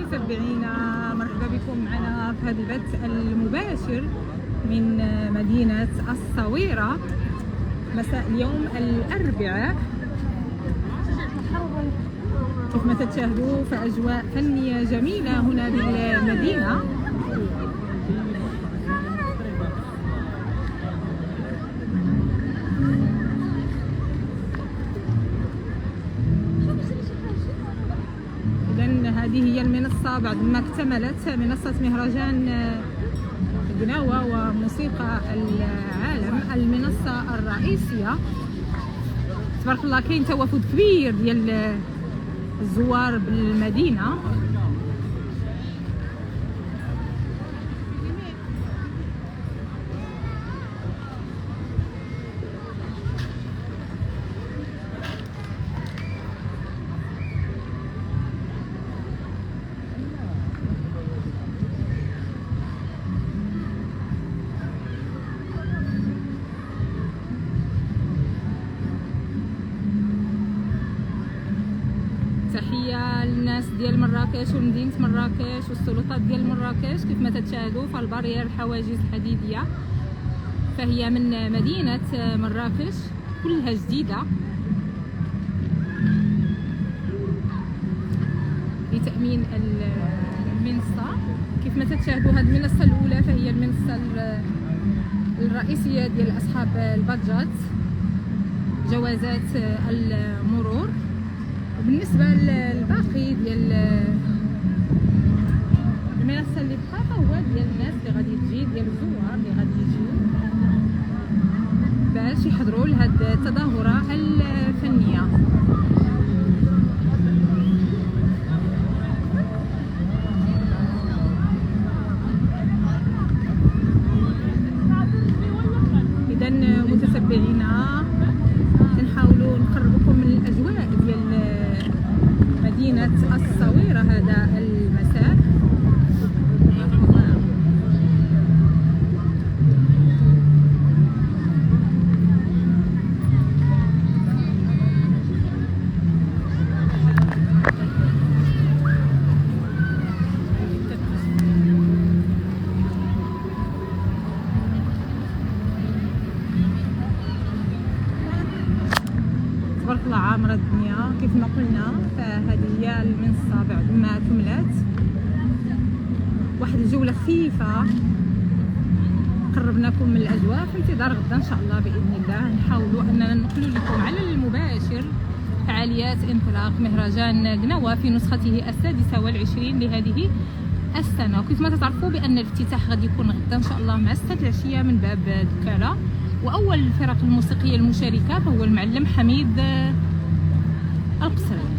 متابعينا، مرحبا بكم معنا في هذا البث المباشر من مدينة الصويرة مساء اليوم الأربعاء. كيف ما تشاهدوا فأجواء فنية جميلة هنا بالمدينة. هذه هي المنصة بعد ما اكتملت منصة مهرجان قناوة وموسيقى العالم، المنصة الرئيسية. تبارك الله كاين توافد كبير ديال الزوار بالمدينة. تحية للناس ديال مراكش ومدينة مراكش والسلطات ديال مراكش. كيف ما تشاهدوا فالبارير الحواجز الحديدية فهي من مدينة مراكش كلها جديدة لتأمين المنصة. كيف ما تشاهدوا هذه المنصة الأولى فهي المنصة الرئيسية ديال أصحاب البادجات، جوازات المرور. بالنسبة للباقي ديال المنصة اللي بقى فهو ديال الناس اللي غادي تجي، ديال الزوار اللي غادي يجيو باش يحضروا لهاد التظاهرة الفنية. إذا متتبعينا كنحاولوا نقربكم من الأجواء ديال مدينة الصويرة هذا المساء. تبارك الله عامرة الدنيا. كيف ما قلنا فهذه هي المنصة بعد ما كملت. واحد الجولة خفيفة قربناكم من الأجواء، في انتظار غدا إن شاء الله بإذن الله نحاولوا أننا ننقلوا لكم على المباشر فعاليات انطلاق مهرجان قناوة في نسخته 26 لهذه السنة. وكيف ما تعرفوا بأن الافتتاح غادي يكون غدا إن شاء الله مع 6 العشية من باب دكالة. وأول الفرق الموسيقية المشاركة فهو المعلم حميد القصري.